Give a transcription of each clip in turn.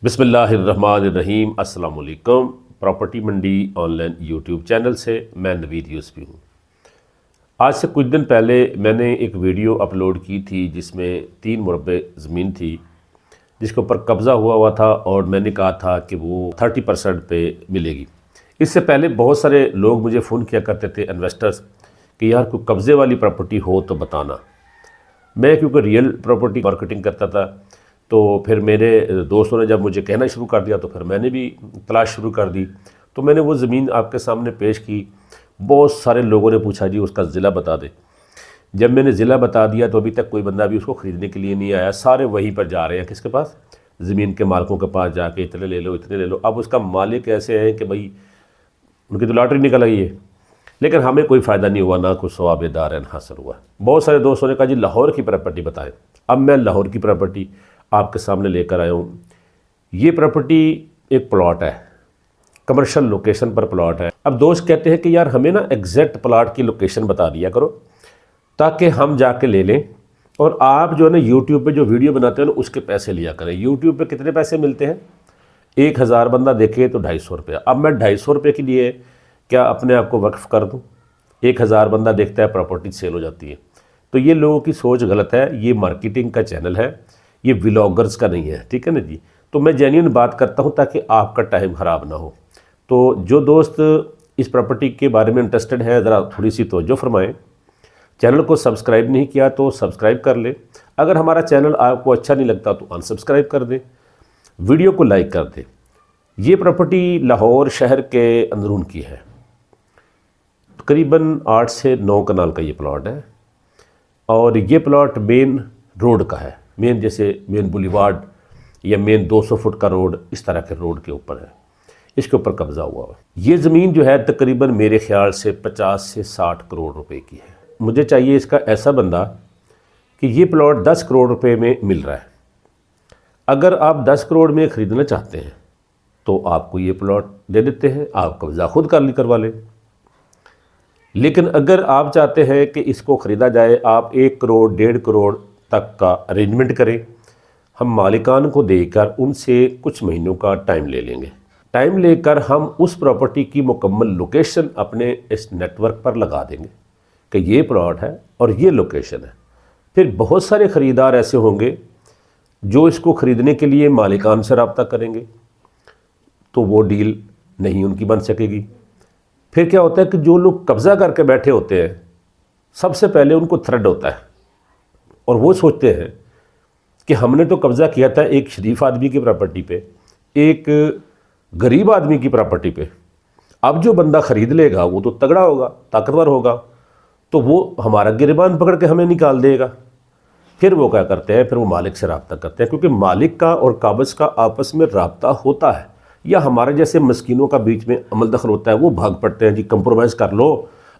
بسم اللہ الرحمن الرحیم۔ السلام علیکم۔ پراپرٹی منڈی آن لائن یوٹیوب چینل سے میں نوید یوسفی ہوں۔ آج سے کچھ دن پہلے میں نے ایک ویڈیو اپلوڈ کی تھی جس میں 3 مربع زمین تھی جس کے اوپر قبضہ ہوا تھا، اور میں نے کہا تھا کہ وہ 30% پہ ملے گی۔ اس سے پہلے بہت سارے لوگ مجھے فون کیا کرتے تھے، انویسٹرز، کہ یار کوئی قبضے والی پراپرٹی ہو تو بتانا۔ میں کیونکہ ریئل پراپرٹی مارکیٹنگ کرتا تھا، تو پھر میرے دوستوں نے جب مجھے کہنا شروع کر دیا تو پھر میں نے بھی تلاش شروع کر دی۔ تو میں نے وہ زمین آپ کے سامنے پیش کی۔ بہت سارے لوگوں نے پوچھا جی اس کا ضلع بتا دے۔ جب میں نے ضلع بتا دیا تو ابھی تک کوئی بندہ بھی اس کو خریدنے کے لیے نہیں آیا۔ سارے وہیں پر جا رہے ہیں، کس کے پاس؟ زمین کے مالکوں کے پاس جا کے اتنے لے لو اتنے لے لو۔ اب اس کا مالک ایسے ہیں کہ بھائی ان کی تو لاٹری نکل آئی ہے، لیکن ہمیں کوئی فائدہ نہیں ہوا، نہ کوئی ثواب دارین حاصل ہوا۔ بہت سارے دوستوں نے کہا جی لاہور کی پراپرٹی بتائیں۔ اب میں لاہور کی پراپرٹی آپ کے سامنے لے کر آیا ہوں۔ یہ پراپرٹی ایک پلاٹ ہے، کمرشل لوکیشن پر پلاٹ ہے۔ اب دوست کہتے ہیں کہ یار ہمیں نا ایگزیکٹ پلاٹ کی لوکیشن بتا دیا کرو تاکہ ہم جا کے لے لیں، اور آپ جو ہے نا یوٹیوب پہ جو ویڈیو بناتے ہیں نا اس کے پیسے لیا کریں۔ یوٹیوب پہ کتنے پیسے ملتے ہیں؟ 1000 بندہ دیکھے تو 250 روپیہ۔ اب میں 250 روپے کے لیے کیا اپنے آپ کو وقف کر دوں؟ 1000 بندہ دیکھتا ہے، پراپرٹی سیل ہو جاتی ہے۔ تو یہ لوگوں کی سوچ غلط ہے۔ یہ مارکیٹنگ کا چینل ہے، یہ ولاگرز کا نہیں ہے، ٹھیک ہے نا جی۔ تو میں جینیون بات کرتا ہوں تاکہ آپ کا ٹائم خراب نہ ہو۔ تو جو دوست اس پراپرٹی کے بارے میں انٹرسٹڈ ہیں ذرا تھوڑی سی توجہ فرمائیں۔ چینل کو سبسکرائب نہیں کیا تو سبسکرائب کر لیں۔ اگر ہمارا چینل آپ کو اچھا نہیں لگتا تو انسبسکرائب کر دیں، ویڈیو کو لائک کر دیں۔ یہ پراپرٹی لاہور شہر کے اندرون کی ہے، تقریباً 8 سے 9 کنال کا یہ پلاٹ ہے، اور یہ پلاٹ مین روڈ کا ہے۔ مین جیسے مین بولیوارڈ یا مین 200 فٹ کا روڈ، اس طرح کے روڈ کے اوپر ہے، اس کے اوپر قبضہ ہوا ہے۔ یہ زمین جو ہے تقریباً میرے خیال سے 50 سے 60 کروڑ روپے کی ہے۔ مجھے چاہیے اس کا ایسا بندہ کہ یہ پلاٹ 10 کروڑ روپے میں مل رہا ہے۔ اگر آپ 10 کروڑ میں خریدنا چاہتے ہیں تو آپ کو یہ پلاٹ دے دیتے ہیں، آپ قبضہ خود کروا لیں۔ لیکن اگر آپ چاہتے ہیں کہ اس کو خریدا جائے، آپ 1 کروڑ 1.5 کروڑ تک کا ارینجمنٹ کریں، ہم مالکان کو دے کر ان سے کچھ مہینوں کا ٹائم لے لیں گے۔ ٹائم لے کر ہم اس پراپرٹی کی مکمل لوکیشن اپنے اس نیٹ ورک پر لگا دیں گے کہ یہ پلاٹ ہے اور یہ لوکیشن ہے۔ پھر بہت سارے خریدار ایسے ہوں گے جو اس کو خریدنے کے لیے مالکان سے رابطہ کریں گے، تو وہ ڈیل نہیں ان کی بن سکے گی۔ پھر کیا ہوتا ہے کہ جو لوگ قبضہ کر کے بیٹھے ہوتے ہیں، سب سے پہلے ان کو تھریڈ ہوتا ہے، اور وہ سوچتے ہیں کہ ہم نے تو قبضہ کیا تھا ایک شریف آدمی کی پراپرٹی پہ، ایک غریب آدمی کی پراپرٹی پہ۔ اب جو بندہ خرید لے گا وہ تو تگڑا ہوگا، طاقتور ہوگا، تو وہ ہمارا گریبان پکڑ کے ہمیں نکال دے گا۔ پھر وہ کیا کرتے ہیں؟ پھر وہ مالک سے رابطہ کرتے ہیں، کیونکہ مالک کا اور قابض کا آپس میں رابطہ ہوتا ہے، یا ہمارے جیسے مسکینوں کا بیچ میں عمل دخل ہوتا ہے، وہ بھاگ پڑتے ہیں جی کمپرومائز کر لو،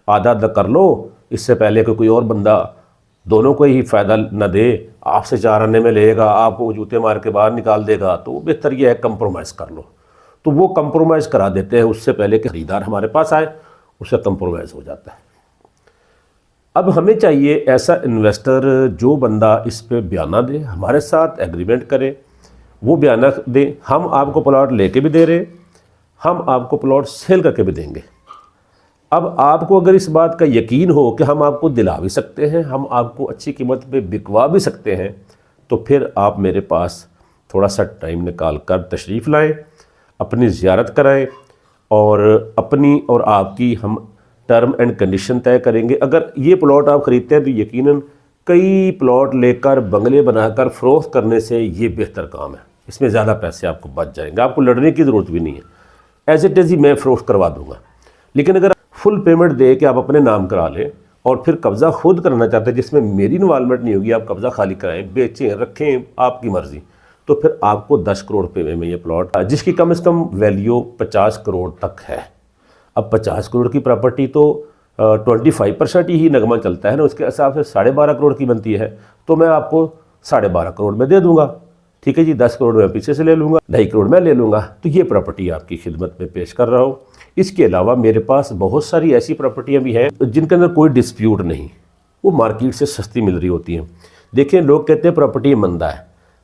آدھا آدھا کر لو، اس سے پہلے کہ کوئی اور بندہ دونوں کو ہی فائدہ نہ دے، آپ سے 4 آنے میں لے گا، آپ کو جوتے مار کے باہر نکال دے گا، تو بہتر یہ ہے کمپرومائز کر لو۔ تو وہ کمپرومائز کرا دیتے ہیں، اس سے پہلے کہ خریدار ہمارے پاس آئے اس سے کمپرومائز ہو جاتا ہے۔ اب ہمیں چاہیے ایسا انویسٹر جو بندہ اس پہ بیانہ دے، ہمارے ساتھ ایگریمنٹ کرے، وہ بیانہ دے۔ ہم آپ کو پلاٹ لے کے بھی دے رہے، ہم آپ کو پلاٹ سیل کر کے بھی دیں گے۔ اب آپ کو اگر اس بات کا یقین ہو کہ ہم آپ کو دلا بھی سکتے ہیں، ہم آپ کو اچھی قیمت پہ بکوا بھی سکتے ہیں، تو پھر آپ میرے پاس تھوڑا سا ٹائم نکال کر تشریف لائیں، اپنی زیارت کرائیں، اور اپنی اور آپ کی ہم ٹرم اینڈ کنڈیشن طے کریں گے۔ اگر یہ پلاٹ آپ خریدتے ہیں تو یقیناً کئی پلاٹ لے کر بنگلے بنا کر فروخت کرنے سے یہ بہتر کام ہے، اس میں زیادہ پیسے آپ کو بچ جائیں گے، آپ کو لڑنے کی ضرورت بھی نہیں ہے، ایز اٹ از ہی میں فروخت کروا دوں گا۔ لیکن اگر فل پیمنٹ دے کہ آپ اپنے نام کرا لیں اور پھر قبضہ خود کرنا چاہتے ہیں جس میں میری انوالومنٹ نہیں ہوگی، آپ قبضہ خالی کرائیں، بیچیں، رکھیں، آپ کی مرضی، تو پھر آپ کو 10 کروڑ روپے میں یہ پلاٹ، جس کی کم از کم ویلیو 50 کروڑ تک ہے۔ اب 50 کروڑ کی پراپرٹی تو 25% ہی نغمہ چلتا ہے نا، اس کے حساب سے 12.5 کروڑ کی بنتی ہے، تو میں آپ کو 12.5 کروڑ میں دے دوں گا، ٹھیک ہے جی۔ 10 کروڑ میں پیچھے سے لے لوں گا، 2.5 کروڑ میں لے لوں گا۔ تو یہ پراپرٹی آپ کی خدمت میں پیش کر رہا ہوں۔ اس کے علاوہ میرے پاس بہت ساری ایسی پراپرٹیاں بھی ہیں جن کے اندر کوئی ڈسپیوٹ نہیں، وہ مارکیٹ سے سستی مل رہی ہوتی ہیں۔ دیکھیں لوگ کہتے ہیں پراپرٹی مندہ ہے،